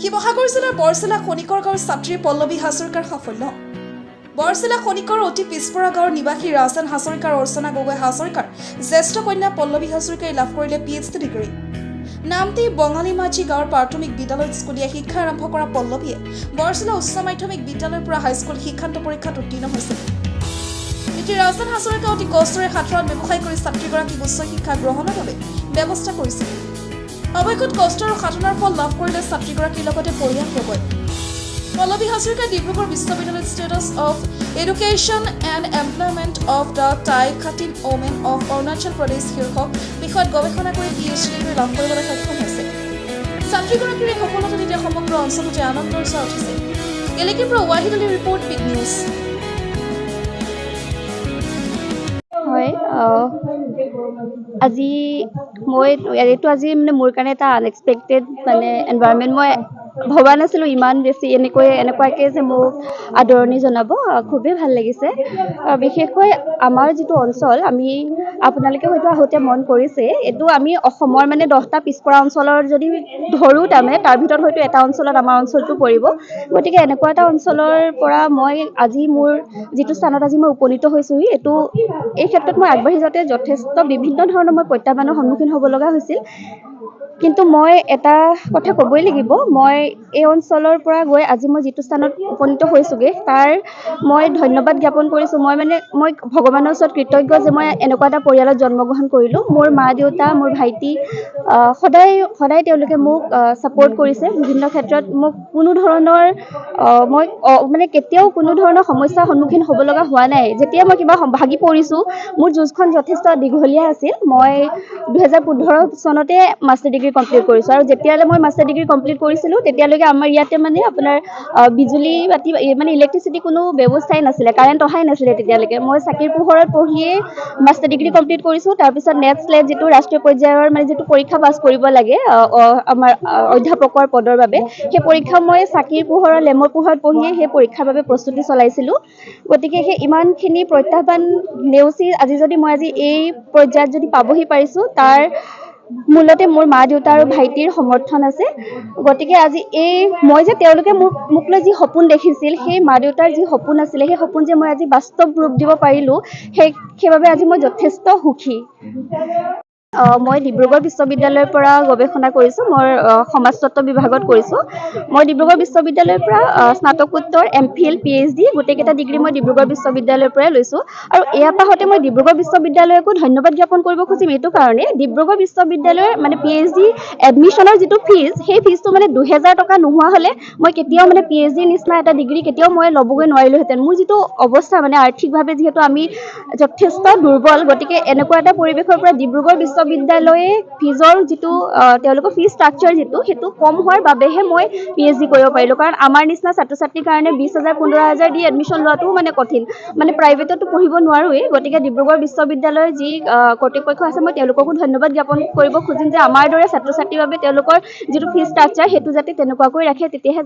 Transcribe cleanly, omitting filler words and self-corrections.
শিৱসাগৰ জিলাৰ বৰচেলা খনিকৰ গাঁৱৰ ছাত্ৰী পল্লৱী হাজৰিকাৰ সাফল্য। বৰচেলা খনিকৰ অতি পিছপৰা গাঁৱৰ নিবাসী ৰাজেন হাজৰিকাৰ অৰ্চনা গগৈ হাজৰিকাৰ জ্যেষ্ঠ কন্যা পল্লৱী হাজৰিকাই লাভ কৰিলে PhD ডিগ্ৰী। নামটি বঙালী মাঝি গাঁৱৰ প্ৰাথমিক বিদ্যালয়ত স্কুলীয়া শিক্ষা আৰম্ভ কৰা পল্লৱীয়ে বৰচেলা উচ্চ মাধ্যমিক বিদ্যালয়ৰ পৰা হাইস্কুল শিক্ষান্ত পৰীক্ষাত উত্তীৰ্ণ হৈছিল। পিতৃ ৰাজেন হাজৰিকা অতি কষ্টেৰে সাধাৰণ ব্যৱসায় কৰি ছাত্ৰীগৰাকীক উচ্চ শিক্ষা গ্ৰহণৰ বাবে ব্যৱস্থা কৰিছিল। অৱশেষত কষ্ট আৰু সাধনাৰ ফল লাভ কৰিলে ছাত্ৰীগৰাকীৰ লগতে পৰিয়ালবৰ্গই। পল্লৱী হাজৰিকাই ডিব্ৰুগড় বিশ্ববিদ্যালয়ত status of education and employment of the Tai কাটিং ওমেন অফ অৰুণাচল প্ৰদেশ শীৰ্ষক বিষয়ত গৱেষণা কৰি PhD ডিগ্ৰী লাভ কৰিবলৈ সক্ষম হৈছে। ছাত্ৰীগৰাকীৰ এই সফলতা এতিয়া সমগ্ৰ অঞ্চলতে আনন্দৰ ছাঁ উঠিছে। গেলেকীৰ পৰা ৱাহিদ আলীৰ ৰিপৰ্ট, বিগ নিউজ। হয়, আজি এইটো আজি মোৰ কাৰণে এটা আনএক্সপেক্টেড এনভাইৰনমেণ্ট। মই ভবা নাছিলোঁ ইমান বেছি এনেকুৱাকৈ যে মোক আদৰণি জনাব। খুবেই ভাল লাগিছে। বিশেষকৈ আমাৰ যিটো অঞ্চল, আপোনালোকে হয়তো আহোঁতে মন কৰিছে, এইটো আমি অসমৰ 10টা পিছপৰা অঞ্চলৰ যদি ধৰোঁ তাৰ ভিতৰত হয়তো এটা অঞ্চলত আমাৰ অঞ্চলটো পৰিব। গতিকে এনেকুৱা এটা অঞ্চলৰ পৰা মই আজি মোৰ যিটো স্থানত আজি মই উপনীত হৈছোঁহি, এই ক্ষেত্ৰত মই আগবাঢ়ি যাওঁতে যথেষ্ট বিভিন্ন ধৰণৰ মই প্ৰত্যাহ্বানৰ সন্মুখীন হ'ব লগা হৈছিল। কিন্তু মই এটা কথা ক'বই লাগিব, মই এই অঞ্চলৰ পৰা গৈ আজি মই যিটো স্থানত উপনীত হৈছোঁগৈ তাৰ মই ধন্যবাদ জ্ঞাপন কৰিছোঁ। মই ভগৱানৰ ওচৰত কৃতজ্ঞ যে মই এনেকুৱা এটা পৰিয়ালত জন্মগ্ৰহণ কৰিলোঁ। মোৰ মা দেউতা, মোৰ ভাইটি সদায় তেওঁলোকে মোক ছাপোৰ্ট কৰিছে বিভিন্ন ক্ষেত্ৰত। মোক কোনো ধৰণৰ কেতিয়াও কোনো ধৰণৰ সমস্যাৰ সন্মুখীন হ'ব লগা হোৱা নাই। যেতিয়া মই কিবা ভাগি পৰিছোঁ, মোৰ যুঁজখন যথেষ্ট দীঘলীয়া আছিল। মই 2015 চনতে মাষ্টাৰ ডিগ্ৰী কমপ্লিট কৰিছোঁ আৰু যেতিয়ালৈ মই মাষ্টাৰ ডিগ্ৰী কমপ্লিট কৰিছিলোঁ তেতিয়ালৈকে আমাৰ ইয়াতে আপোনাৰ বিজুলী বাতি ইলেক্ট্ৰিচিটি কোনো ব্যৱস্থাই নাছিলে, কাৰেণ্ট অহাই নাছিলে। তেতিয়ালৈকে মই চাকিৰ পোহৰত পঢ়িয়েই মাষ্টাৰ ডিগ্ৰী কমপ্লিট কৰিছোঁ। তাৰপিছত নেট স্লেট যিটো ৰাষ্ট্ৰীয় পৰ্যায়ৰ যিটো পৰীক্ষা পাছ কৰিব লাগে আমাৰ অধ্যাপকৰ পদৰ বাবে, সেই পৰীক্ষা মই চাকিৰ পোহৰত লেমৰ পোহৰত পঢ়িয়েই সেই পৰীক্ষাৰ বাবে প্ৰস্তুতি চলাইছিলোঁ। গতিকে সেই ইমানখিনি প্ৰত্যাহ্বান নেওচি আজি যদি মই এই পৰ্যায়ত যদি পাবহি পাৰিছোঁ, তাৰ মূলতে মোৰ মা দেউতা আৰু ভাইটিৰ সমৰ্থন আছে। গতিকে আজি মই যে তেওঁলোকে মোক লৈ যি সপোন দেখিছিল, সেই মা দেউতাৰ যি সপোন আছিলে, সেই সপোন যে মই আজি বাস্তৱ ৰূপ দিব পাৰিলোঁ, সেইবাবে আজি মই যথেষ্ট সুখী। মই ডিব্ৰুগড় বিশ্ববিদ্যালয়ৰ পৰা গৱেষণা কৰিছোঁ। মই সমাজতত্ত্ব বিভাগত কৰিছোঁ। মই ডিব্ৰুগড় বিশ্ববিদ্যালয়ৰ পৰা স্নাতকোত্তৰ, MPhil, PhD গোটেইকেইটা ডিগ্ৰী মই ডিব্ৰুগড় বিশ্ববিদ্যালয়ৰ পৰাই লৈছোঁ। আৰু ইয়াৰ পাছতে মই ডিব্ৰুগড় বিশ্ববিদ্যালয়কো ধন্যবাদ জ্ঞাপন কৰিব খুজিম এইটো কাৰণে, ডিব্ৰুগড় বিশ্ববিদ্যালয়ৰ PhD এডমিশ্যনৰ যিটো ফিজ, সেই ফিজটো 2000 টকা নোহোৱা হ'লে মই কেতিয়াও PhD নিচিনা এটা ডিগ্ৰী কেতিয়াও মই ল'বগৈ নোৱাৰিলোহেঁতেন। মোৰ যিটো অৱস্থা আৰ্থিকভাৱে যিহেতু আমি যথেষ্ট দুৰ্বল, গতিকে এনেকুৱা এটা পৰিৱেশৰ পৰা ডিব্ৰুগড় বিশ্ববিদ্যালয়ে ফিজৰ যিটো তেওঁলোকৰ ফিজ ষ্ট্ৰাকচাৰ সেইটো কম হোৱাৰ বাবেহে মই PhD কৰিব পাৰিলোঁ। কাৰণ আমাৰ নিচিনা ছাত্ৰ ছাত্ৰীৰ কাৰণে 20,000 15,000 দি এডমিশ্যন লোৱাটোও কঠিন। প্ৰাইভেটতো পঢ়িব নোৱাৰোৱেই। গতিকে ডিব্ৰুগড় বিশ্ববিদ্যালয়ৰ যি কৰ্তৃপক্ষ আছে, মই তেওঁলোককো ধন্যবাদ জ্ঞাপন কৰিব খুজিম যে আমাৰ দৰে ছাত্ৰ ছাত্ৰীৰ বাবে তেওঁলোকৰ যিটো ফিজ ষ্ট্ৰাকচাৰ সেইটো যাতে তেনেকুৱাকৈ ৰাখে, তেতিয়াহে